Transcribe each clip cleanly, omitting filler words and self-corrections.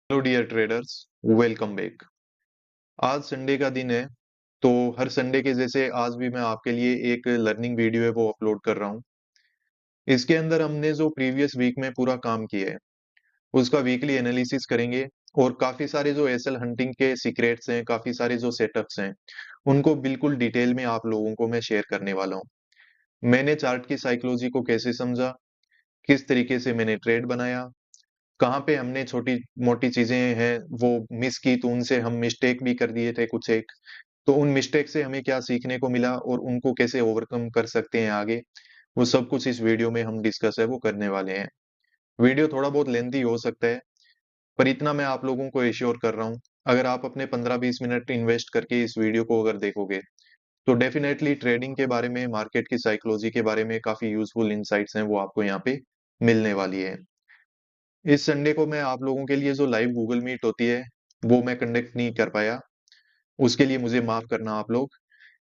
Hello dear traders, welcome back. आज Sunday का दिन है। तो हर संडे के जैसे आज भी मैं आपके लिए एक लर्निंग वीडियो है वो अपलोड कर रहा हूँ। इसके अंदर हमने जो प्रीवियस वीक में पूरा काम किया है उसका वीकली एनालिसिस करेंगे। और काफी सारे जो एसएल हंटिंग के सीक्रेट्स हैं, काफी सारे जो सेटअप्स हैं, उनको बिल्कुल डिटेल में आप लोगों को मैं शेयर करने वाला हूँ। मैंने चार्ट की साइकोलॉजी को कैसे समझा, किस तरीके से मैंने ट्रेड बनाया, कहाँ पे हमने छोटी मोटी चीजें हैं वो मिस की तो उनसे हम मिस्टेक भी कर दिए थे कुछ एक। तो उन मिस्टेक से हमें क्या सीखने को मिला और उनको कैसे ओवरकम कर सकते हैं आगे, वो सब कुछ इस वीडियो में हम डिस्कस है वो करने वाले हैं। वीडियो थोड़ा बहुत लेंथी हो सकता है, पर इतना मैं आप लोगों को एश्योर कर रहा हूँ, अगर आप अपने 15-20 मिनट इन्वेस्ट करके इस वीडियो को अगर देखोगे तो डेफिनेटली ट्रेडिंग के बारे में, मार्केट की साइकोलॉजी के बारे में काफी यूजफुल इंसाइट्स हैं वो आपको यहाँ पे मिलने वाली है। इस संडे को मैं आप लोगों के लिए जो लाइव गूगल मीट होती है वो मैं कंडक्ट नहीं कर पाया। उसके लिए मुझे माफ करना आप लोग,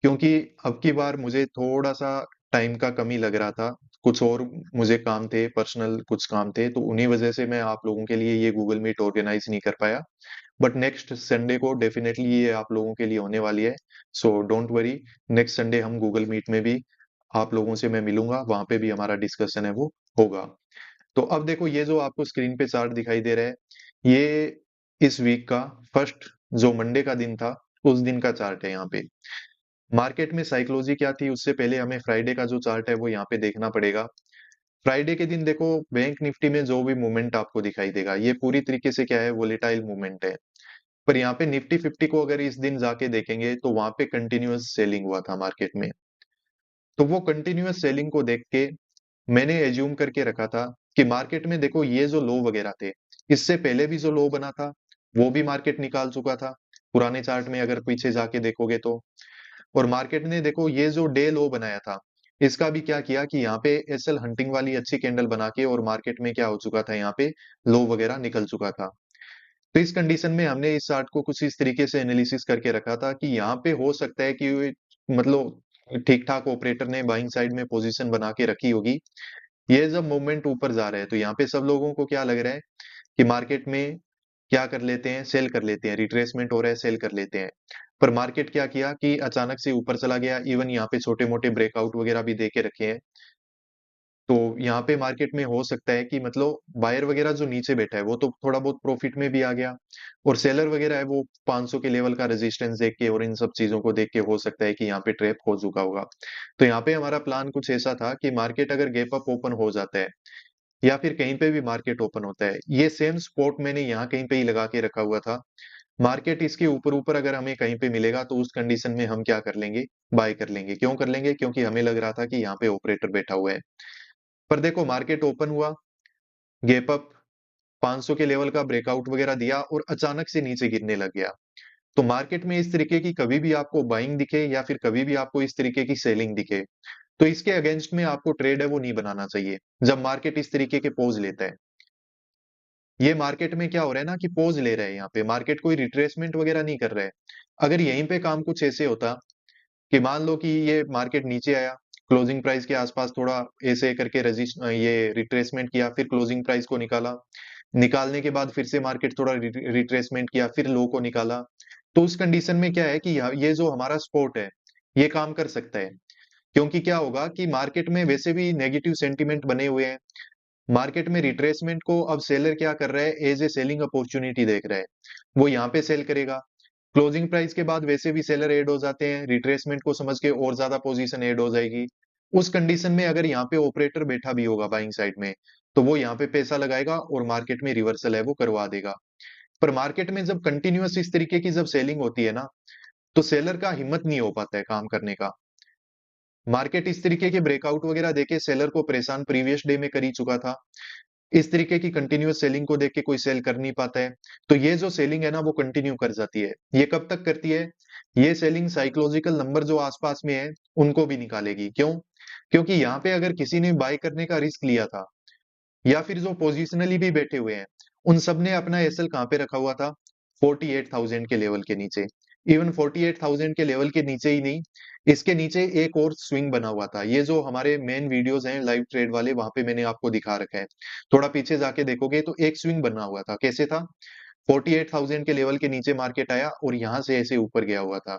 क्योंकि अब की बार मुझे थोड़ा सा टाइम का कमी लग रहा था। कुछ और मुझे काम थे, पर्सनल कुछ काम थे, तो उन्हीं वजह से मैं आप लोगों के लिए ये गूगल मीट ऑर्गेनाइज नहीं कर पाया। बट नेक्स्ट संडे को डेफिनेटली ये आप लोगों के लिए होने वाली है। So don't worry, next Sunday हम गूगल मीट में भी आप लोगों से मैं मिलूंगा, वहां पे भी हमारा डिस्कशन है वो होगा। तो अब देखो, ये जो आपको स्क्रीन पे चार्ट दिखाई दे रहा है, ये इस वीक का फर्स्ट जो मंडे का दिन था उस दिन का चार्ट है। यहाँ पे मार्केट में साइकोलॉजी क्या थी उससे पहले हमें फ्राइडे का जो चार्ट है वो यहाँ पे देखना पड़ेगा। फ्राइडे के दिन देखो, बैंक निफ्टी में जो भी मूवमेंट आपको दिखाई देगा ये पूरी तरीके से क्या है, वोलेटाइल मूवमेंट है। पर यहाँ पे निफ्टी 50 को अगर इस दिन जाके देखेंगे तो वहां पे कंटिन्यूअस सेलिंग हुआ था मार्केट में। तो वो कंटिन्यूअस सेलिंग को देख के मैंने एज्यूम करके रखा था कि मार्केट में देखो ये जो लो वगैरह थे, इससे पहले भी जो लो बना था वो भी मार्केट निकाल चुका था पुराने चार्ट में अगर पीछे जाके देखोगे तो। और मार्केट ने देखो ये जो डे लो बनाया था इसका भी क्या किया कि यहाँ पे एसएल हंटिंग वाली अच्छी कैंडल बना के और मार्केट में क्या हो चुका था, यहाँ पे लो वगैरह निकल चुका था। तो इस कंडीशन में हमने इस चार्ट को कुछ इस तरीके से एनालिसिस करके रखा था कि यहाँ पे हो सकता है कि मतलब ठीक ठाक ऑपरेटर ने बाइंग साइड में पोजीशन बना के रखी होगी। ये जब मूवमेंट ऊपर जा रहा है तो यहाँ पे सब लोगों को क्या लग रहा है कि मार्केट में क्या कर लेते हैं, सेल कर लेते हैं, रिट्रेसमेंट हो रहा है सेल कर लेते हैं। पर मार्केट क्या किया कि अचानक से ऊपर चला गया, इवन यहाँ पे छोटे मोटे ब्रेकआउट वगैरह भी देके रखे हैं। तो यहाँ पे मार्केट में हो सकता है कि मतलब बायर वगैरह जो नीचे बैठा है वो तो थोड़ा बहुत प्रॉफिट में भी आ गया, और सेलर वगैरह है वो 500 के लेवल का रेजिस्टेंस देख के और इन सब चीजों को देख के हो सकता है कि यहाँ पे ट्रैप हो चुका होगा। तो यहाँ पे हमारा प्लान कुछ ऐसा था कि मार्केट अगर गैप अप ओपन हो जाता है या फिर कहीं पे भी मार्केट ओपन होता है, ये सेम स्पॉट मैंने यहाँ कहीं पे ही लगा के रखा हुआ था। मार्केट इसके ऊपर ऊपर अगर हमें कहीं पे मिलेगा तो उस कंडीशन में हम क्या कर लेंगे, बाय कर लेंगे। क्यों कर लेंगे? क्योंकि हमें लग रहा था कि यहाँ पे ऑपरेटर बैठा हुआ है। पर देखो मार्केट ओपन हुआ, गैप अप, 500 के लेवल का ब्रेकआउट वगैरह दिया और अचानक से नीचे गिरने लग गया। तो मार्केट में इस तरीके की कभी भी आपको बाइंग दिखे या फिर कभी भी आपको इस तरीके की सेलिंग दिखे तो इसके अगेंस्ट में आपको ट्रेड है वो नहीं बनाना चाहिए। जब मार्केट इस तरीके के पोज लेता है, ये मार्केट में क्या हो रहा है ना कि पोज ले रहा है, यहाँ पे मार्केट कोई रिट्रेसमेंट वगैरह नहीं कर रहा है। अगर यहीं पे काम कुछ ऐसे होता कि मान लो कि ये मार्केट नीचे आया, क्लोजिंग प्राइस के आसपास थोड़ा ऐसे करके रजिस्ट ये रिट्रेसमेंट किया, फिर क्लोजिंग प्राइस को निकाला, निकालने के बाद फिर से मार्केट थोड़ा रिट्रेसमेंट किया, फिर लो को निकाला, तो उस कंडीशन में क्या है कि ये जो हमारा स्पोर्ट है ये काम कर सकता है। क्योंकि क्या होगा कि मार्केट में वैसे भी नेगेटिव सेंटीमेंट बने हुए हैं। मार्केट में रिट्रेसमेंट को अब सेलर क्या कर रहा है, एज ए सेलिंग अपॉर्चुनिटी देख रहा है, वो यहाँ पे सेल करेगा। क्लोजिंग प्राइस के बाद वैसे भी सेलर ऐड हो जाते हैं, रिट्रेसमेंट को समझ के और ज्यादा पोजीशन ऐड हो जाएगी। उस कंडीशन में अगर यहाँ पे ऑपरेटर बैठा भी होगा बाइंग साइड में तो वो यहाँ पे पैसा लगाएगा और मार्केट में रिवर्सल है वो करवा देगा। पर मार्केट में जब कंटिन्यूअस इस तरीके की जब सेलिंग होती है ना, तो सेलर का हिम्मत नहीं हो पाता है काम करने का। मार्केट इस तरीके के ब्रेकआउट वगैरह देके सेलर को परेशान प्रीवियस डे में कर ही चुका था। इस तरीके की कंटिन्यूअस सेलिंग को देख के कोई सेल कर नहीं पाता है। तो ये जो सेलिंग है ना वो कंटिन्यू कर जाती है। ये कब तक करती है? ये सेलिंग साइकोलॉजिकल नंबर जो आसपास में है उनको भी निकालेगी। क्यों? क्योंकि यहाँ पे अगर किसी ने बाय करने का रिस्क लिया था या फिर जो पोजिशनली भी बैठे हुए हैं, उन सब ने अपना एसएल कहाँ पे रखा हुआ था? 48,000 के लेवल के नीचे। इवन 48,000 के लेवल के नीचे ही नहीं, इसके नीचे एक और स्विंग बना हुआ था। ये जो हमारे मेन वीडियोस हैं लाइव ट्रेड वाले, वहां पे मैंने आपको दिखा रखा है। थोड़ा पीछे जाके देखोगे तो एक स्विंग बना हुआ था। कैसे था? 48,000 के लेवल के नीचे मार्केट आया और यहाँ से ऐसे ऊपर गया हुआ था।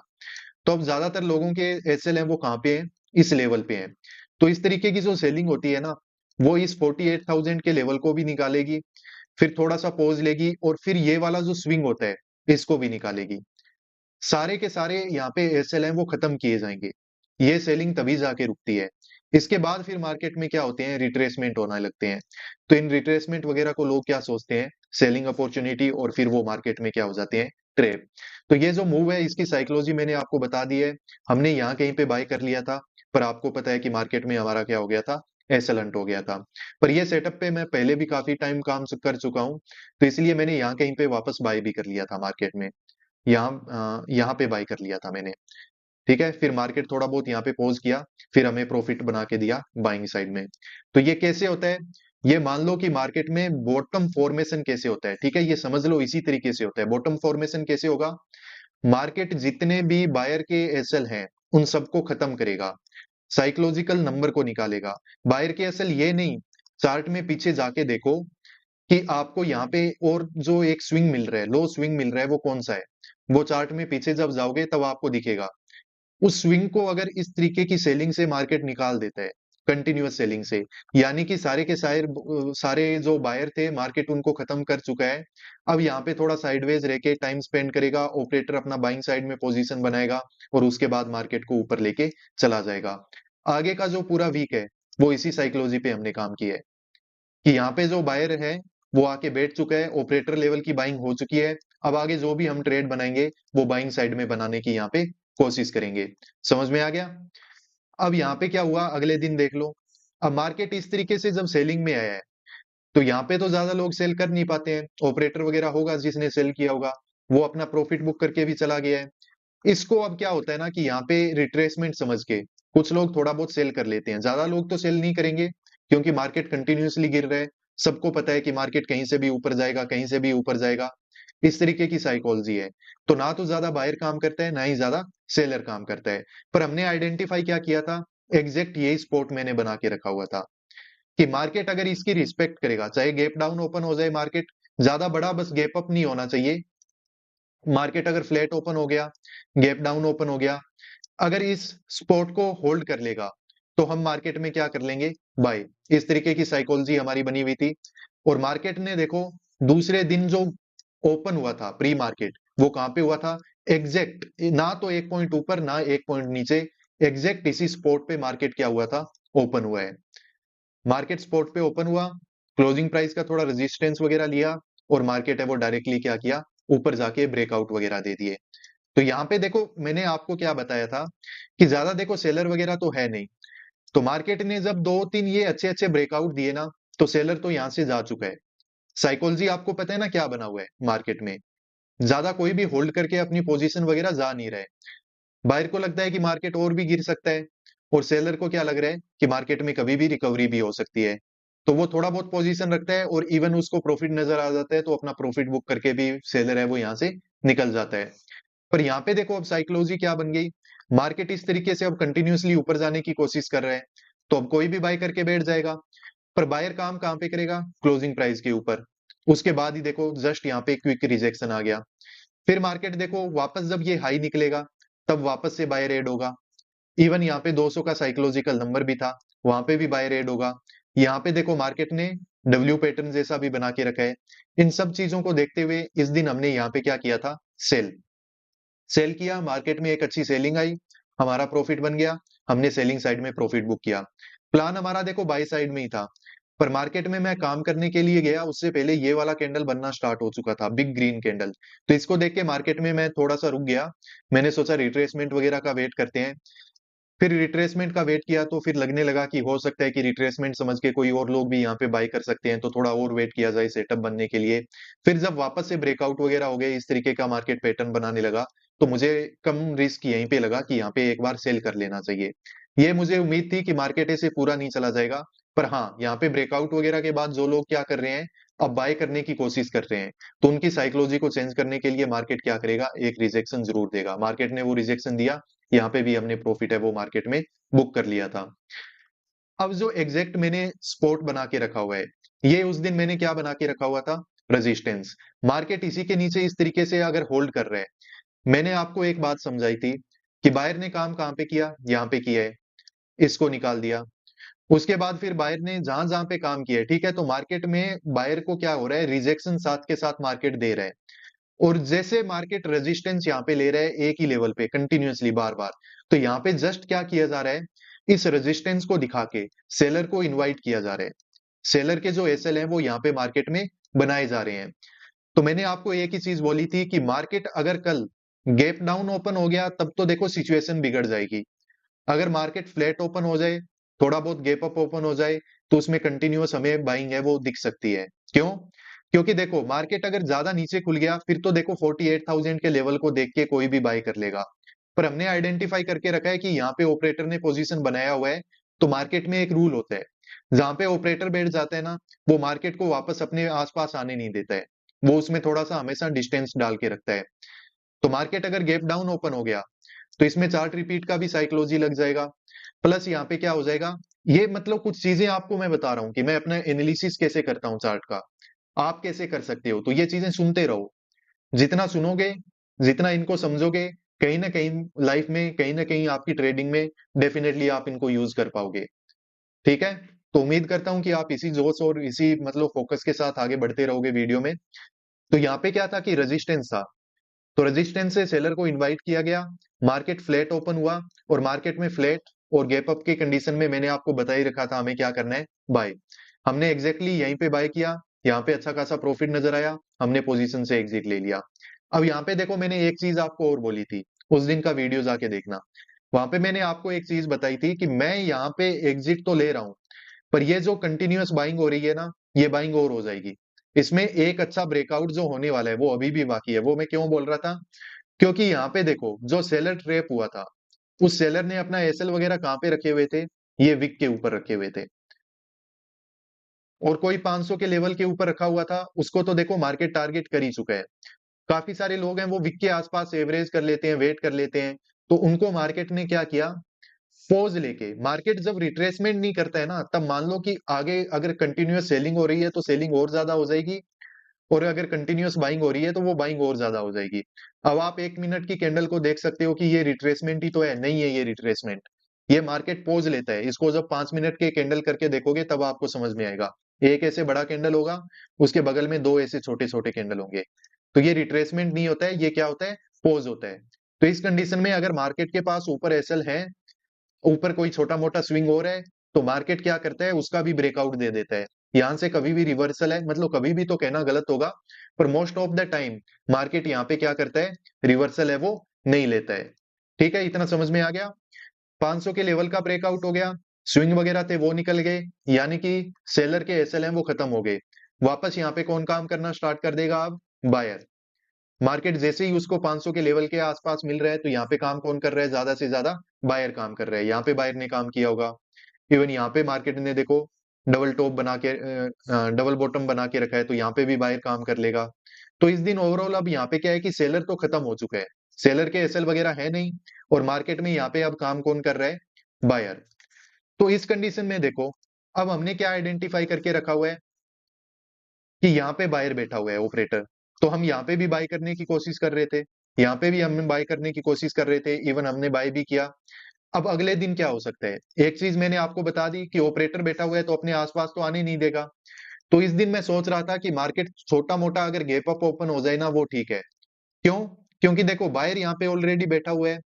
तो अब ज्यादातर लोगों के एसएल हैं वो कहाँ पे हैं, इस लेवल पे हैं। तो इस तरीके की जो सेलिंग होती है ना, वो इस 48,000 के लेवल को भी निकालेगी, फिर थोड़ा सा पॉज लेगी और फिर ये वाला जो स्विंग होता है इसको भी निकालेगी। सारे के सारे यहाँ पे एसएल हैं वो खत्म किए जाएंगे, ये सेलिंग तभी जाके रुकती है। इसके बाद फिर मार्केट में क्या होते हैं, रिट्रेसमेंट होने लगते हैं। तो इन रिट्रेसमेंट वगैरह को लोग क्या सोचते हैं, सेलिंग अपॉर्चुनिटी, और फिर वो मार्केट में क्या हो जाते हैं, ट्रैप। तो ये जो मूव है इसकी साइकोलॉजी मैंने आपको बता दी है। हमने यहाँ कहीं पे बाय कर लिया था, पर आपको पता है कि मार्केट में हमारा क्या हो गया था, एसएलएंट हो गया था। पर ये सेटअप पे मैं पहले भी काफी टाइम काम कर चुका हूँ, तो इसलिए मैंने यहाँ कहीं पे वापस बाय भी कर लिया था मार्केट में। यहाँ पे बाय कर लिया था मैंने। ठीक है, फिर मार्केट थोड़ा बहुत यहाँ पे पॉज किया, फिर हमें प्रॉफिट बना के दिया बाइंग साइड में। तो ये कैसे होता है, ये मान लो कि मार्केट में बॉटम फॉर्मेशन कैसे होता है, ठीक है, ये समझ लो इसी तरीके से होता है। बॉटम फॉर्मेशन कैसे होगा, मार्केट जितने भी बायर के एसएल हैं उन सबको खत्म करेगा, साइकोलॉजिकल नंबर को निकालेगा। बायर के एसएल ये नहीं, चार्ट में पीछे जाके देखो कि आपको यहाँ पे और जो एक स्विंग मिल रहा है, लो स्विंग मिल रहा है, वो कौन सा है, वो चार्ट में पीछे जब जाओगे तब आपको दिखेगा। उस स्विंग को अगर इस तरीके की सेलिंग से मार्केट निकाल देता है, कंटिन्यूअस सेलिंग से, यानी कि सारे के सारे जो बायर थे मार्केट उनको खत्म कर चुका है। अब यहाँ पे थोड़ा साइडवेज रह के टाइम स्पेंड करेगा, ऑपरेटर अपना बाइंग साइड में पोजीशन बनाएगा और उसके बाद मार्केट को ऊपर लेके चला जाएगा। आगे का जो पूरा वीक है वो इसी साइकोलॉजी पे हमने काम किया है, कि यहाँ पे जो बायर है वो आके बैठ चुका है, ऑपरेटर लेवल की बाइंग हो चुकी है। अब आगे जो भी हम ट्रेड बनाएंगे वो बाइंग साइड में बनाने की यहाँ पे कोशिश करेंगे। समझ में आ गया। अब यहाँ पे क्या हुआ, अगले दिन देख लो। अब मार्केट इस तरीके से जब सेलिंग में आया है, तो यहाँ पे तो ज्यादा लोग सेल कर नहीं पाते हैं, ऑपरेटर वगैरह होगा जिसने सेल किया होगा, वो अपना प्रॉफिट बुक करके भी चला गया है। इसको अब क्या होता है ना कि यहाँ पे रिट्रेसमेंट समझ के कुछ लोग थोड़ा बहुत सेल कर लेते हैं, ज्यादा लोग तो सेल नहीं करेंगे, क्योंकि मार्केट कंटिन्यूअसली गिर रहा है। सबको पता है कि मार्केट कहीं से भी ऊपर जाएगा, कहीं से भी ऊपर जाएगा। इस तरीके की साइकोलॉजी है। तो ना तो ज्यादा बायर काम करता है, ना ही ज्यादा सेलर काम करता है। पर हमने आइडेंटिफाई क्या किया था, एग्जैक्ट यही स्पॉट मैंने बना के रखा हुआ था, कि मार्केट अगर इसकी रिस्पेक्ट करेगा, चाहे गैप डाउन ओपन हो जाए मार्केट, ज्यादा बड़ा बस गैप अप नहीं होना चाहिए। मार्केट अगर फ्लैट ओपन हो गया, गैप डाउन ओपन हो गया, अगर इस स्पॉट को होल्ड कर लेगा, तो हम मार्केट में क्या कर लेंगे, बाय। इस तरीके की साइकोलॉजी हमारी बनी हुई थी। और मार्केट ने देखो दूसरे दिन जो ओपन हुआ था प्री मार्केट, वो कहां पे हुआ था, एग्जैक्ट ना तो एक पॉइंट ऊपर ना एक पॉइंट नीचे, एग्जैक्ट इसी स्पॉट पे मार्केट क्या हुआ था, ओपन हुआ है। मार्केट स्पॉट पे ओपन हुआ, क्लोजिंग प्राइस का थोड़ा रेजिस्टेंस वगैरह लिया, और मार्केट है वो डायरेक्टली क्या किया, ऊपर जाके ब्रेकआउट वगैरह दे दिए। तो यहाँ पे देखो मैंने आपको क्या बताया था, कि ज्यादा देखो सेलर वगैरह तो है नहीं। तो मार्केट ने जब दो तीन ये अच्छे अच्छे ब्रेकआउट दिए ना, तो सेलर तो यहाँ से जा चुका है। साइकोलॉजी आपको पता है ना क्या बना हुआ है मार्केट में, ज्यादा कोई भी होल्ड करके अपनी पोजीशन वगैरह जा नहीं रहा है। बायर को लगता है कि मार्केट और भी गिर सकता है, और सेलर को क्या लग रहा है कि मार्केट में कभी भी रिकवरी भी हो सकती है। तो वो थोड़ा बहुत पोजीशन रखता है, और इवन उसको प्रॉफिट नजर आ जाता है, तो अपना प्रॉफिट बुक करके भी सेलर है वो यहाँ से निकल जाता है। पर यहाँ पे देखो अब साइकोलॉजी क्या बन गई, मार्केट इस तरीके से अब कंटिन्यूअसली ऊपर जाने की कोशिश कर रहा है, तो अब कोई भी बाय करके बैठ जाएगा। पर बायर काम कहाँ पे करेगा, क्लोजिंग प्राइस के ऊपर। उसके बाद ही देखो जस्ट यहाँ पे क्विक रिजेक्शन आ गया। फिर मार्केट देखो वापस जब ये हाई निकलेगा, तब वापस से बायर एड होगा। इवन यहाँ पे 200 का साइकोलॉजिकल नंबर भी था, वहां पे भी बायर एड होगा। यहाँ पे देखो मार्केट ने डब्ल्यू पैटर्न जैसा भी बना के रखा है। इन सब चीजों को देखते हुए इस दिन हमने यहाँ पे क्या किया था, सेल। सेल किया, मार्केट में एक अच्छी सेलिंग आई, हमारा प्रॉफिट बन गया, हमने सेलिंग साइड में प्रॉफिट बुक किया। प्लान हमारा देखो बाय साइड में ही था। पर मार्केट में मैं काम करने के लिए गया, उससे पहले ये वाला कैंडल बनना स्टार्ट हो चुका था, बिग ग्रीन कैंडल। तो इसको देख के मार्केट में मैं थोड़ा सा रुक गया। मैंने सोचा रिट्रेसमेंट वगैरह का वेट करते हैं। फिर रिट्रेसमेंट का वेट किया, तो फिर लगने लगा कि हो सकता है कि रिट्रेसमेंट समझ के कोई और लोग भी यहाँ पे बाय कर सकते हैं, तो थोड़ा और वेट किया जाए सेटअप बनने के लिए। फिर जब वापस से ब्रेकआउट वगैरह हो गए, इस तरीके का मार्केट पैटर्न बनाने लगा, तो मुझे कम रिस्क यहीं पे लगा कि यहाँ पे एक बार सेल कर लेना चाहिए। ये मुझे उम्मीद थी कि मार्केट ऐसे पूरा नहीं चला जाएगा। पर हाँ, यहाँ पे ब्रेकआउट वगैरह के बाद जो लोग क्या कर रहे हैं, अब बाय करने की कोशिश कर रहे हैं, तो उनकी साइकोलॉजी को चेंज करने के लिए मार्केट क्या करेगा, एक रिजेक्शन जरूर देगा। मार्केट ने वो रिजेक्शन दिया, यहाँ पे भी हमने प्रॉफिट है वो मार्केट में बुक कर लिया था। अब जो एग्जैक्ट मैंने स्पॉट बना के रखा हुआ है, ये उस दिन मैंने क्या बना के रखा हुआ था, रेजिस्टेंस। मार्केट इसी के नीचे इस तरीके से अगर होल्ड कर रहे हैं, मैंने आपको एक बात समझाई थी कि बायर ने काम कहाँ पे किया, यहाँ पे किया है, इसको निकाल दिया। उसके बाद फिर बायर ने जहां जहां पे काम किया है, ठीक है, तो मार्केट में बायर को क्या हो रहा है, रिजेक्शन साथ के साथ मार्केट दे रहा है। और जैसे मार्केट रेजिस्टेंस यहाँ पे ले रहा है एक ही लेवल पे कंटिन्यूअसली बार बार, तो यहाँ पे जस्ट क्या किया जा रहा है, इस रेजिस्टेंस को दिखा के सेलर को इनवाइट किया जा रहा है। सेलर के जो एसएल हैं वो यहाँ पे मार्केट में बनाए जा रहे हैं। तो मैंने आपको एक ही चीज बोली थी कि मार्केट अगर कल गैप डाउन ओपन हो गया तब तो देखो सिचुएशन बिगड़ जाएगी। अगर मार्केट फ्लैट ओपन हो जाए, थोड़ा बहुत गैप अप ओपन हो जाए, तो उसमें कंटिन्यूअस हमें बाइंग है वो दिख सकती है। क्यों? क्योंकि देखो मार्केट अगर ज्यादा नीचे खुल गया फिर तो देखो 48,000 के लेवल को देख के कोई भी बाय कर लेगा। पर हमने आइडेंटिफाई करके रखा है कि यहाँ पे ऑपरेटर ने पोजीशन बनाया हुआ है। तो मार्केट में एक रूल होता है, जहां पे ऑपरेटर बैठ जाता है ना, वो मार्केट को वापस अपने आसपास आने नहीं देता है। वो उसमें थोड़ा सा हमेशा डिस्टेंस डाल के रखता है। तो मार्केट अगर गैप डाउन ओपन हो गया तो इसमें चार्ट रिपीट का भी साइकोलॉजी लग जाएगा। प्लस यहाँ पे क्या हो जाएगा, ये मतलब कुछ चीजें आपको मैं बता रहा हूँ कि मैं अपना एनालिसिस कैसे करता हूँ चार्ट का, आप कैसे कर सकते हो। तो ये चीजें सुनते रहो, जितना सुनोगे, जितना इनको समझोगे, कहीं ना कहीं लाइफ में, कहीं ना कहीं आपकी ट्रेडिंग में डेफिनेटली आप इनको यूज कर पाओगे। ठीक है। तो उम्मीद करता हूं कि आप इसी जोश और इसी मतलब फोकस के साथ आगे बढ़ते रहोगे वीडियो में। तो यहाँ पे क्या था कि रेजिस्टेंस था, तो रेजिस्टेंस से सेलर को इनवाइट किया गया। मार्केट फ्लैट ओपन हुआ और मार्केट में फ्लैट और गैप अप के कंडीशन में मैंने आपको बता ही रखा था हमें क्या करना है, बाय। हमने एग्जैक्टली यहीं पे बाय किया, यहाँ पे अच्छा खासा प्रॉफिट नजर आया, हमने पोजीशन से एग्जिट ले लिया। अब यहाँ पे देखो मैंने एक चीज आपको और बोली थी, उस दिन का वीडियो जाके देखना। वहां पे मैंने आपको एक चीज बताई थी कि मैं यहाँ पे एग्जिट तो ले रहा हूँ, पर ये जो कंटिन्यूअस बाइंग हो रही है ना, ये बाइंग और हो जाएगी। इसमें एक अच्छा ब्रेकआउट जो होने वाला है वो अभी भी बाकी है। वो मैं क्यों बोल रहा था, क्योंकि यहाँ पे देखो जो सेलर ट्रैप हुआ था, उस सेलर ने अपना एसएल वगैरह कहाँ पे रखे हुए थे, ये विक के ऊपर रखे हुए थे। और कोई 500 के लेवल के ऊपर रखा हुआ था, उसको तो देखो मार्केट टारगेट कर ही चुका है। काफी सारे लोग हैं वो विक के आसपास एवरेज कर लेते हैं, वेट कर लेते हैं। तो उनको मार्केट ने क्या किया, पॉज लेके, मार्केट जब रिट्रेसमेंट नहीं करता है ना, तब मान लो कि आगे अगर कंटिन्यूअस सेलिंग हो रही है तो सेलिंग और ज्यादा हो जाएगी, और अगर कंटिन्यूअस बाइंग हो रही है तो वो बाइंग और ज्यादा हो जाएगी। अब आप 1 मिनट की कैंडल को देख सकते हो कि ये रिट्रेसमेंट ही तो है, नहीं है ये रिट्रेसमेंट। ये मार्केट पोज लेता है, इसको जब 5 मिनट के कैंडल करके देखोगे तब आपको समझ में आएगा। एक ऐसे बड़ा कैंडल होगा, उसके बगल में दो ऐसे छोटे छोटे कैंडल होंगे। तो ये रिट्रेसमेंट नहीं होता है, ये क्या होता है, पोज होता है। तो इस कंडीशन में अगर मार्केट के पास ऊपर एसएल है, ऊपर कोई छोटा मोटा स्विंग हो रहा है, तो मार्केट क्या करता है, उसका भी ब्रेकआउट दे देता है। यहां से कभी भी रिवर्सल है, मतलब कभी भी तो कहना गलत होगा, पर most of the time market यहाँ पे क्या करता है, रिवर्सल है वो नहीं लेता है। ठीक है, इतना समझ में आ गया। 500 के लेवल का ब्रेकआउट हो गया, स्विंग वगैरह थे वो निकल गए, यानी कि सेलर के एसएल हैं वो खत्म हो गए। वापस यहाँ पे कौन काम करना स्टार्ट कर देगा, अब बायर। मार्केट जैसे ही उसको 500 के लेवल के आसपास मिल रहा है, तो यहाँ पे काम कौन कर रहा है, ज्यादा से ज्यादा बायर काम कर रहा है। यहाँ पे बायर ने काम किया होगा। इवन यहाँ पे मार्केट ने देखो डबल टॉप बना के, डबल बॉटम बना के रखा है, तो यहाँ पे भी बायर काम कर लेगा। तो इस दिन ओवरऑल अब यहाँ पे क्या है कि सेलर तो खत्म हो चुका है, सेलर के एसएल वगैरह है नहीं, और मार्केट में यहाँ पे अब काम कौन कर रहा है, बायर। तो इस कंडीशन में देखो, अब हमने क्या आइडेंटिफाई करके रखा हुआ है कि यहाँ पे बायर बैठा हुआ है ऑपरेटर। तो हम यहाँ पे भी बाय करने की कोशिश कर रहे थे, यहाँ पे भी हम बाय करने की कोशिश कर रहे थे, इवन हमने बाय भी किया। अब अगले दिन क्या हो सकता है, एक चीज मैंने आपको बता दी कि ऑपरेटर बैठा हुआ है तो अपने आसपास तो आने नहीं देगा। तो इस दिन मैं सोच रहा था कि मार्केट छोटा मोटा अगर गैप अप ओपन हो जाए ना, वो ठीक है। क्यों? क्योंकि देखो बायर यहाँ पे ऑलरेडी बैठा हुआ है,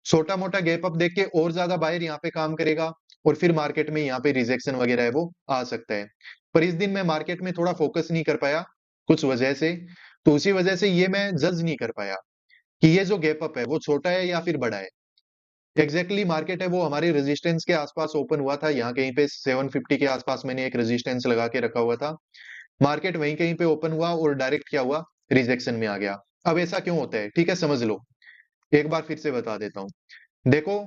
छोटा मोटा गैप अप देख के और ज्यादा बायर यहाँ पे काम करेगा, और फिर मार्केट में यहाँ पे रिजेक्शन वगैरह है वो आ सकता है। पर इस दिन मैं मार्केट में थोड़ा फोकस नहीं कर पाया कुछ वजह से, तो उसी वजह से ये मैं जज नहीं कर पाया कि ये जो गैप अप है वो छोटा है या फिर बड़ा है। एग्जैक्टली मार्केट है वो हमारे रेजिस्टेंस के आसपास ओपन हुआ था, यहाँ कहीं पे 750 के आसपास मैंने एक रेजिस्टेंस लगा के रखा हुआ था। मार्केट वहीं कहीं पे ओपन हुआ और डायरेक्ट क्या हुआ, रिजेक्शन में आ गया। अब ऐसा क्यों होता है, ठीक है समझ लो, एक बार फिर से बता देता हूँ। देखो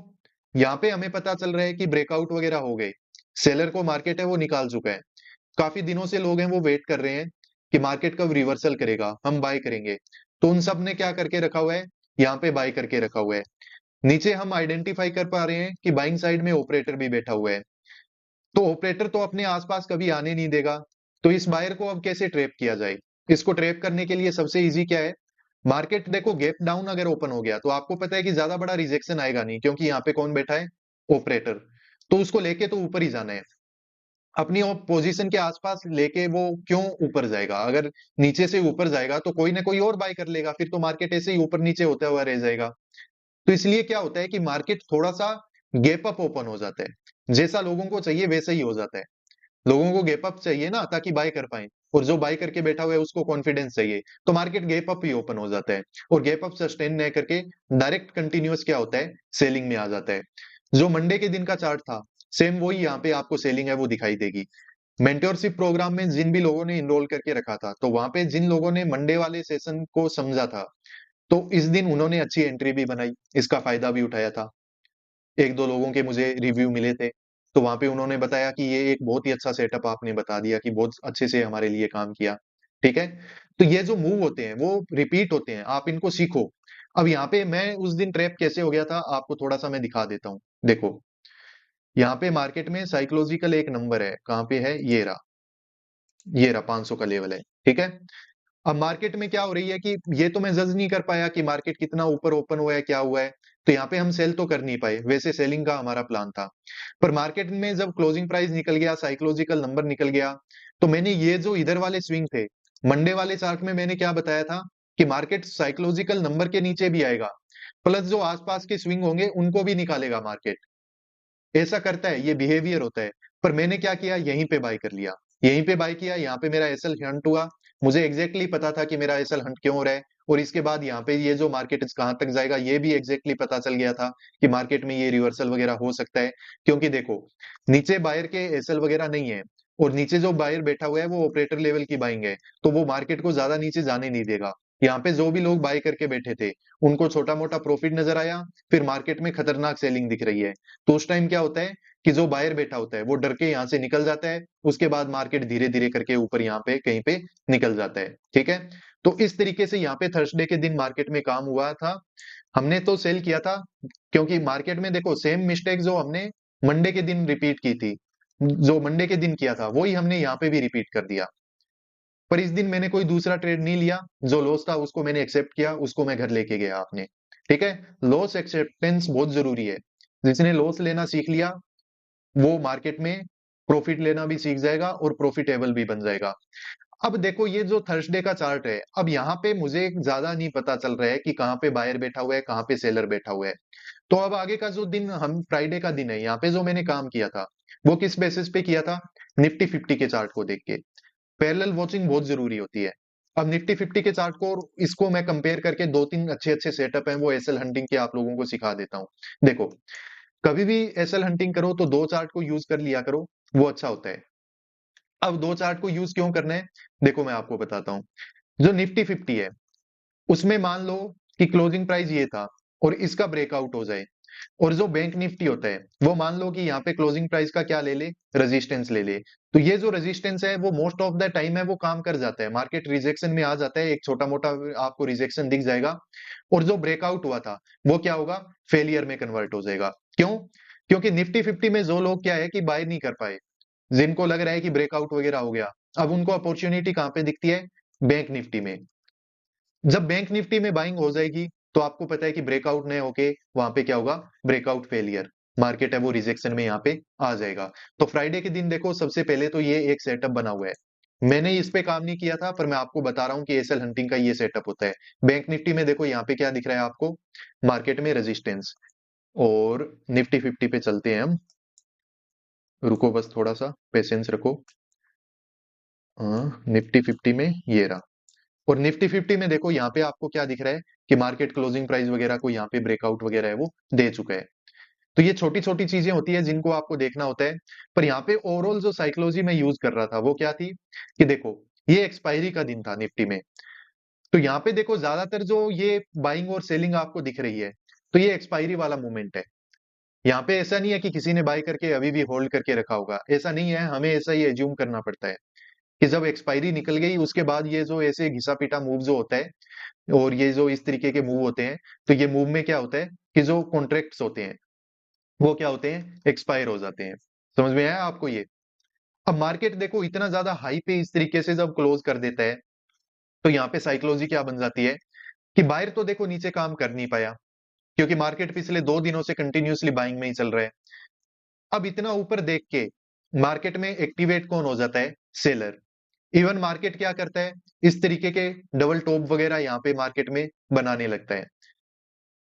यहाँ पे हमें पता चल रहा है कि ब्रेकआउट वगैरह हो गए, सेलर को मार्केट है वो निकाल चुका है। काफी दिनों से लोग हैं वो वेट कर रहे हैं कि मार्केट कब रिवर्सल करेगा, हम बाय करेंगे। तो उन सब ने क्या करके रखा हुआ है, यहाँ पे बाय करके रखा हुआ है। नीचे हम आइडेंटिफाई कर पा रहे हैं कि बाइंग साइड में ऑपरेटर भी बैठा हुआ है। तो ऑपरेटर तो अपने आसपास कभी आने नहीं देगा, तो इस बायर को अब कैसे ट्रैप किया जाए? इसको ट्रैप करने के लिए सबसे इजी क्या है, मार्केट देखो गैप डाउन अगर ओपन हो गया तो आपको पता है कि ज्यादा बड़ा रिजेक्शन आएगा नहीं, क्योंकि यहाँ पे कौन बैठा है, ऑपरेटर। तो उसको लेके तो ऊपर ही जाना है, अपनी पोजीशन के आसपास लेके वो क्यों ऊपर जाएगा? अगर नीचे से ऊपर जाएगा तो कोई ना कोई और बाय कर लेगा, फिर तो मार्केट ऐसे ही ऊपर नीचे होता हुआ रह जाएगा। तो इसलिए क्या होता है कि मार्केट थोड़ा सा गैप अप ओपन हो जाता है, जैसा लोगों को चाहिए वैसा ही हो जाता है। लोगों को गैप अप चाहिए ना, ताकि बाय कर पाए, और जो बाय करके बैठा हुआ है उसको कॉन्फिडेंस चाहिए, तो मार्केट गैप अप ही ओपन हो जाता है, और गैप अप सस्टेन नहीं करके डायरेक्ट कंटिन्यूअस क्या होता है, सेलिंग में आ जाता है। जो मंडे के दिन का चार्ट था, सेम वही यहाँ पे आपको सेलिंग है वो दिखाई देगी। मेंटरशिप प्रोग्राम में जिन भी लोगों ने इनरोल करके रखा था, तो वहां पे जिन लोगों ने मंडे वाले सेशन को समझा था, तो इस दिन उन्होंने अच्छी एंट्री भी बनाई, इसका फायदा भी उठाया था। एक दो लोगों के मुझे रिव्यू मिले थे, तो वहां पे उन्होंने बताया कि ये एक बहुत ही अच्छा सेटअप आपने बता दिया, कि बहुत अच्छे से हमारे लिए काम किया। ठीक है, तो ये जो मूव होते हैं वो रिपीट होते हैं, आप इनको सीखो। अब यहाँ पे मैं उस दिन ट्रैप कैसे हो गया था आपको थोड़ा सा मैं दिखा देता हूँ। देखो, यहाँ पे मार्केट में साइकोलॉजिकल एक नंबर है, कहाँ पे है, ये रहा 500 का लेवल है। ठीक है, अब मार्केट में क्या हो रही है कि ये तो मैं जज नहीं कर पाया कि मार्केट कितना ऊपर ओपन हुआ है, क्या हुआ है, तो यहाँ पे हम सेल तो कर नहीं पाए, वैसे सेलिंग का हमारा प्लान था। पर मार्केट में जब क्लोजिंग प्राइस निकल गया, साइकोलॉजिकल नंबर निकल गया, तो मैंने ये जो इधर वाले स्विंग थे, मंडे वाले चार्ट में मैंने क्या बताया था कि मार्केट साइकोलॉजिकल नंबर के नीचे भी आएगा, प्लस जो आसपास के स्विंग होंगे उनको भी निकालेगा मार्केट। ऐसा करता है, ये बिहेवियर होता है। पर मैंने क्या किया, यहीं पे बाय कर लिया, यहीं पे बाय किया, यहाँ पे मेरा एसएल हंट हुआ। मुझे एग्जैक्टली पता था कि मेरा एसएल हंट क्यों हो रहा है, और इसके बाद यहाँ पे ये जो मार्केट कहाँ तक जाएगा ये भी एग्जैक्टली पता चल गया था कि मार्केट में ये रिवर्सल वगैरह हो सकता है। क्योंकि देखो, नीचे बायर के एसएल वगैरह नहीं है, और नीचे जो बायर बैठा हुआ है वो ऑपरेटर लेवल की बाइंग है, तो वो मार्केट को ज्यादा नीचे जाने नहीं देगा। यहाँ पे जो भी लोग बाय करके बैठे थे, उनको छोटा मोटा प्रॉफिट नजर आया, फिर मार्केट में खतरनाक सेलिंग दिख रही है, तो उस टाइम क्या होता है कि जो बायर बैठा होता है वो डर के यहाँ से निकल जाता है, उसके बाद मार्केट धीरे धीरे करके ऊपर यहाँ पे कहीं पे निकल जाता है। ठीक है, तो इस तरीके से यहाँ पे थर्सडे के दिन मार्केट में काम हुआ था। हमने तो सेल किया था, क्योंकि मार्केट में देखो सेम मिस्टेक जो हमने मंडे के दिन रिपीट की थी, जो मंडे के दिन किया था वही हमने यहाँ पे भी रिपीट कर दिया। पर इस दिन मैंने कोई दूसरा ट्रेड नहीं लिया, जो लॉस था उसको मैंने एक्सेप्ट किया, उसको मैं घर लेके गया आपने। ठीक है, लॉस एक्सेप्टेंस बहुत जरूरी है। जिसने लॉस लेना सीख लिया, वो मार्केट में प्रॉफिट लेना भी सीख जाएगा और प्रॉफिटेबल भी बन जाएगा। अब देखो, ये जो थर्सडे का चार्ट है, अब यहाँ पे मुझे ज्यादा नहीं पता चल रहा है कि कहाँ पे बायर बैठा हुआ है, कहाँ पे सेलर बैठा हुआ है। तो अब आगे का जो दिन, हम फ्राइडे का दिन है, यहाँ पे जो मैंने काम किया था वो किस बेसिस पे किया था, निफ्टी 50 के चार्ट को देख के। पैरेलल वॉचिंग बहुत जरूरी होती है। अब निफ्टी 50 के चार्ट को और इसको मैं कंपेयर करके दो तीन अच्छे अच्छे सेटअप हैं वो एसएल हंटिंग के आप लोगों को सिखा देता हूँ। देखो, कभी भी एसएल हंटिंग करो तो दो चार्ट को यूज कर लिया करो, वो अच्छा होता है। अब दो चार्ट को यूज क्यों करना है, देखो मैं आपको बताता हूँ। जो निफ्टी 50 है, उसमें मान लो कि क्लोजिंग प्राइस ये था और इसका ब्रेकआउट हो जाए, और जो बैंक निफ्टी होता है वो मान लो कि यहाँ पे क्लोजिंग प्राइस का क्या ले ले, रेजिस्टेंस ले ले, तो ये जो रेजिस्टेंस है वो मोस्ट ऑफ द टाइम है वो काम कर जाता है, मार्केट रिजेक्शन में आ जाता है, एक छोटा मोटा आपको रिजेक्शन दिख जाएगा, और जो ब्रेकआउट हुआ था वो क्या होगा, फेलियर में कन्वर्ट हो जाएगा। क्यों? क्योंकि निफ्टी 50 में जो लोग क्या है कि बाय नहीं कर पाए, जिनको लग रहा है कि ब्रेकआउट वगैरह हो गया, अब उनको अपॉर्चुनिटी कहाँ पे दिखती है, बैंक निफ्टी में। जब बैंक निफ्टी में बाइंग हो जाएगी, तो आपको पता है कि ब्रेकआउट नहीं होके वहां पे क्या होगा, ब्रेकआउट फेलियर, मार्केट है वो रिजेक्शन में यहाँ पे आ जाएगा। तो फ्राइडे के दिन देखो, सबसे पहले तो ये एक सेटअप बना हुआ है, मैंने इस पे काम नहीं किया था, पर मैं आपको बता रहा हूँ कि एसएल हंटिंग का ये सेटअप होता है। बैंक निफ्टी में देखो यहाँ पे क्या दिख रहा है आपको, मार्केट में रेजिस्टेंस, और निफ्टी 50 पे चलते हैं हम। रुको बस थोड़ा सा पेशेंस रखो। निफ्टी 50 में ये रहा, और निफ्टी 50 में देखो यहाँ पे आपको क्या दिख रहा है कि मार्केट क्लोजिंग प्राइस वगैरह को यहाँ पे ब्रेकआउट वगैरह है वो दे चुका है। तो ये छोटी छोटी चीजें होती है जिनको आपको देखना होता है। पर यहाँ पे ओवरऑल जो साइकोलॉजी में यूज कर रहा था वो क्या थी, कि देखो ये एक्सपायरी का दिन था निफ्टी में, तो यहाँ पे देखो ज्यादातर जो ये बाइंग और सेलिंग आपको दिख रही है, तो ये एक्सपायरी वाला मूवमेंट है। यहाँ पे ऐसा नहीं है कि किसी ने बाय करके अभी भी होल्ड करके रखा होगा, ऐसा नहीं है, हमें ऐसा ही एज्यूम करना पड़ता है कि जब एक्सपायरी निकल गई उसके बाद ये जो ऐसे घिसा पीटा मूव जो होता है, और ये जो इस तरीके के मूव होते हैं, तो ये मूव में क्या होता है कि जो कॉन्ट्रैक्ट्स होते हैं वो क्या होते हैं, एक्सपायर हो जाते हैं। समझ में आया आपको ये? अब मार्केट देखो इतना ज्यादा हाई पे इस तरीके से जब क्लोज कर देता है, तो यहाँ पे साइकोलॉजी क्या बन जाती है कि बायर तो देखो नीचे काम कर नहीं पाया, क्योंकि मार्केट पिछले 2 दिनों से कंटिन्यूअसली बाइंग में ही चल रहा है। अब इतना ऊपर देख के मार्केट में एक्टिवेट कौन हो जाता है? सेलर। इवन मार्केट क्या करता है, इस तरीके के डबल टॉप वगैरह यहाँ पे मार्केट में बनाने लगता है।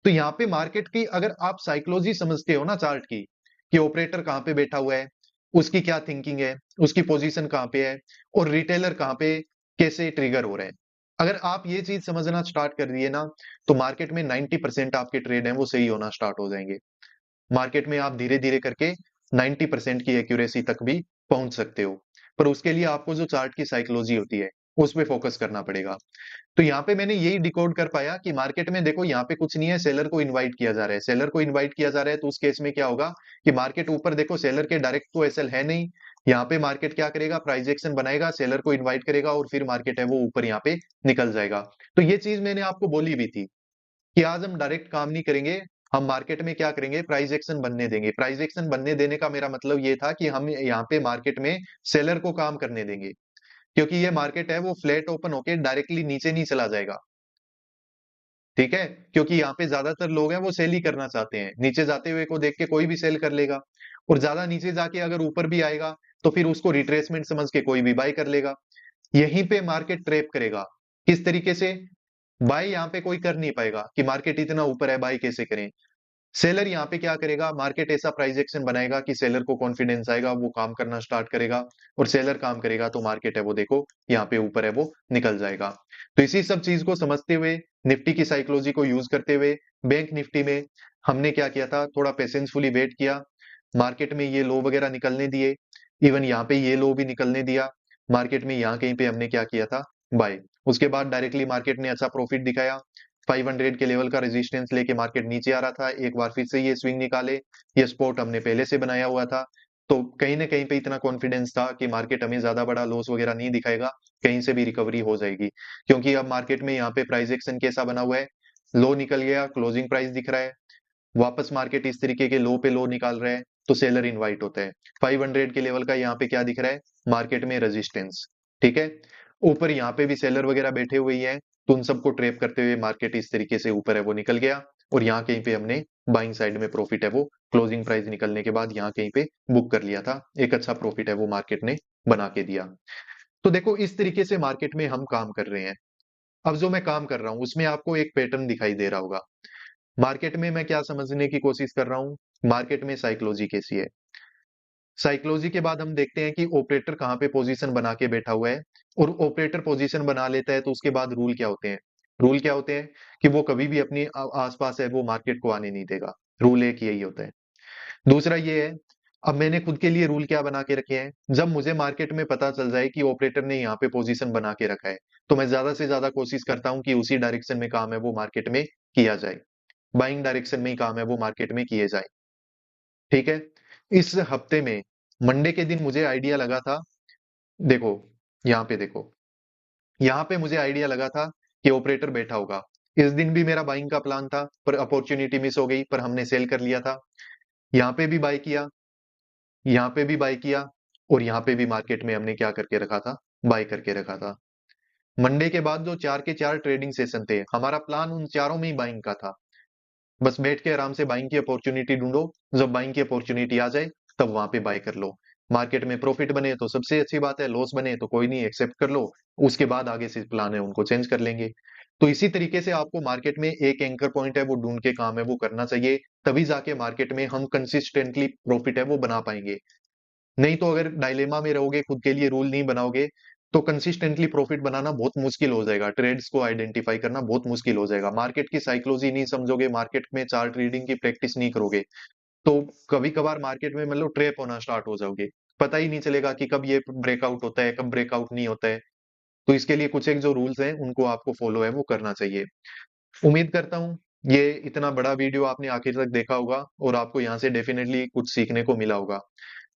तो यहाँ पे मार्केट की अगर आप साइकोलॉजी समझते हो ना चार्ट की, कि ऑपरेटर कहाँ पे बैठा हुआ है, उसकी क्या थिंकिंग है, उसकी पोजीशन कहाँ पे है, और रिटेलर कहाँ पे कैसे ट्रिगर हो रहे हैं, अगर आप ये चीज समझना स्टार्ट कर दिए ना, तो मार्केट में 90% आपके ट्रेड हैं वो सही होना स्टार्ट हो जाएंगे। मार्केट में आप धीरे धीरे करके 90% की एक्यूरेसी तक भी पहुंच सकते हो, पर उसके लिए आपको जो चार्ट की साइकोलॉजी होती है उस पे फोकस करना पड़ेगा। तो यहाँ पे मैंने यही डिकोड कर पाया कि मार्केट में देखो यहाँ पे कुछ नहीं है, सेलर को इनवाइट किया जा रहा है, सेलर को इनवाइट किया जा रहा है, तो उस केस में क्या होगा कि मार्केट ऊपर देखो सेलर के डायरेक्ट तो एसएल है नहीं, यहाँ पे मार्केट क्या करेगा, प्राइस एक्शन बनाएगा, सेलर को इन्वाइट करेगा और फिर मार्केट है वो ऊपर यहाँ पे निकल जाएगा। तो ये चीज मैंने आपको बोली भी थी कि आज हम डायरेक्ट काम नहीं करेंगे, हम मार्केट में क्या करेंगे, प्राइस एक्शन बनने देंगे। प्राइस एक्शन बनने देने का मेरा मतलब ये था कि हम यहाँ पे मार्केट में सेलर को काम करने देंगे, क्योंकि ये मार्केट है वो फ्लैट ओपन होके डायरेक्टली नीचे नहीं चला जाएगा। ठीक है, क्योंकि यहाँ पे ज्यादातर लोग हैं वो सेल ही करना चाहते हैं, नीचे जाते हुए को देख के कोई भी सेल कर लेगा, और ज्यादा नीचे जाके अगर ऊपर भी आएगा तो फिर उसको रिट्रेसमेंट समझ के कोई भी बाय कर लेगा। यहीं पे मार्केट ट्रैप करेगा। किस तरीके से? बाय यहाँ पे कोई कर नहीं पाएगा कि मार्केट इतना ऊपर है, बाय कैसे करें। सेलर यहाँ पे क्या करेगा, मार्केट ऐसा प्राइस एक्शन बनाएगा कि सेलर को कॉन्फिडेंस आएगा, वो काम करना स्टार्ट करेगा, और सेलर काम करेगा तो मार्केट है वो देखो यहाँ पे ऊपर है वो निकल जाएगा। तो इसी सब चीज को समझते हुए, निफ्टी की साइकोलॉजी को यूज करते हुए, बैंक निफ्टी में हमने क्या किया था, थोड़ा पेशेंसफुली वेट किया, मार्केट में ये लो वगैरह निकलने दिए, इवन यहाँ पे ये लो भी निकलने दिया, मार्केट में यहाँ कहीं पे हमने क्या किया था, बाय। उसके बाद डायरेक्टली मार्केट ने अच्छा प्रॉफिट दिखाया, 500 के लेवल का रेजिस्टेंस लेके मार्केट नीचे आ रहा था, एक बार फिर से ये स्विंग निकाले, ये स्पॉट हमने पहले से बनाया हुआ था, तो कहीं ना कहीं पे इतना कॉन्फिडेंस था कि मार्केट हमें ज्यादा बड़ा लॉस वगैरह नहीं दिखाएगा, कहीं से भी रिकवरी हो जाएगी। क्योंकि अब मार्केट में यहाँ पे प्राइस एक्शन कैसा बना हुआ है, लो निकल गया, क्लोजिंग प्राइस दिख रहा है, वापस मार्केट इस तरीके के लो पे लो निकाल रहा है, तो सेलर इनवाइट होता है। 500 के लेवल का यहाँ पे क्या दिख रहा है, मार्केट में रेजिस्टेंस। ठीक है, ऊपर यहाँ पे भी सेलर वगैरह बैठे हुए ही हैं, तो उन सबको ट्रेप करते हुए मार्केट इस तरीके से ऊपर है वो निकल गया, और यहाँ कहीं पे हमने बाइंग साइड में प्रॉफिट है वो क्लोजिंग प्राइस निकलने के बाद यहाँ कहीं पे बुक कर लिया था, एक अच्छा प्रॉफिट है वो मार्केट ने बना के दिया। तो देखो इस तरीके से मार्केट में हम काम कर रहे हैं। अब जो मैं काम कर रहा हूँ उसमें आपको एक पैटर्न दिखाई दे रहा होगा। मार्केट में मैं क्या समझने की कोशिश कर रहा हूँ, मार्केट में साइकोलॉजी कैसी है। साइकोलॉजी के बाद हम देखते हैं कि ऑपरेटर कहाँ पे पोजीशन बना के बैठा हुआ है, और ऑपरेटर पोजीशन बना लेता है तो उसके बाद रूल क्या होते हैं। रूल क्या होते हैं कि वो कभी भी अपनी आसपास है वो मार्केट को आने नहीं देगा। रूल एक यही होता है। दूसरा ये है, अब मैंने खुद के लिए रूल क्या बना के रखे हैं, जब मुझे मार्केट में पता चल जाए कि ऑपरेटर ने यहाँ पे पोजीशन बना के रखा है, तो मैं ज्यादा से ज्यादा कोशिश करता हूँ कि उसी डायरेक्शन में काम है वो मार्केट में किया जाए, बाइंग डायरेक्शन में ही काम है वो मार्केट में किए जाए। ठीक है, इस हफ्ते में मंडे के दिन मुझे आइडिया लगा था, देखो यहाँ पे देखो, यहाँ पे मुझे आइडिया लगा था कि ऑपरेटर बैठा होगा। इस दिन भी मेरा बाइंग का प्लान था, पर अपॉर्चुनिटी मिस हो गई, पर हमने सेल कर लिया था। यहाँ पे भी बाय किया, यहाँ पे भी बाय किया, और यहाँ पे भी मार्केट में हमने क्या करके रखा था, बाय करके रखा था। मंडे के बाद जो 4 के 4 ट्रेडिंग सेशन थे, हमारा प्लान उन चारों में ही बाइंग का था। बस बैठ के आराम से बाइंग की अपॉर्चुनिटी ढूंढो, जब बाइंग की अपॉर्चुनिटी आ जाए तब वहां पे बाय कर लो। मार्केट में प्रॉफिट बने तो सबसे अच्छी बात है, लॉस बने तो कोई नहीं, एक्सेप्ट कर लो, उसके बाद आगे से प्लान है उनको चेंज कर लेंगे। तो इसी तरीके से आपको मार्केट में एक एंकर पॉइंट है वो ढूंढ के काम है वो करना चाहिए, तभी जाके मार्केट में हम कंसिस्टेंटली प्रॉफिट है वो बना पाएंगे। नहीं तो अगर डायलेमा में रहोगे, खुद के लिए रूल नहीं बनाओगे, तो कंसिस्टेंटली प्रॉफिट बनाना बहुत मुश्किल हो जाएगा, ट्रेड्स को आइडेंटिफाई करना बहुत मुश्किल हो जाएगा, मार्केट की साइकोलॉजी नहीं समझोगे, मार्केट में चार्ट रीडिंग की प्रैक्टिस नहीं करोगे, तो कभी कभार मार्केट में मतलब ट्रैप होना स्टार्ट हो जाओगे, पता ही नहीं चलेगा कि कब ये ब्रेकआउट होता है, कब ब्रेकआउट नहीं होता है। तो इसके लिए कुछ एक जो रूल्स हैं उनको आपको फॉलो है वो करना चाहिए। उम्मीद करता हूँ ये इतना बड़ा वीडियो आपने आखिर तक देखा होगा, और आपको यहाँ से डेफिनेटली कुछ सीखने को मिला होगा।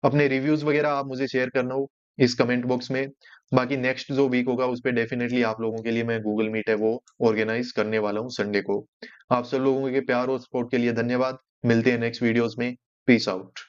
अपने रिव्यूज वगैरह आप मुझे शेयर करना हो इस कमेंट बॉक्स में। बाकी नेक्स्ट जो वीक होगा उस पे डेफिनेटली आप लोगों के लिए मैं गूगल मीट है वो ऑर्गेनाइज करने वाला हूँ संडे को। आप सब लोगों के प्यार और सपोर्ट के लिए धन्यवाद। मिलते हैं नेक्स्ट वीडियोस में। Peace out.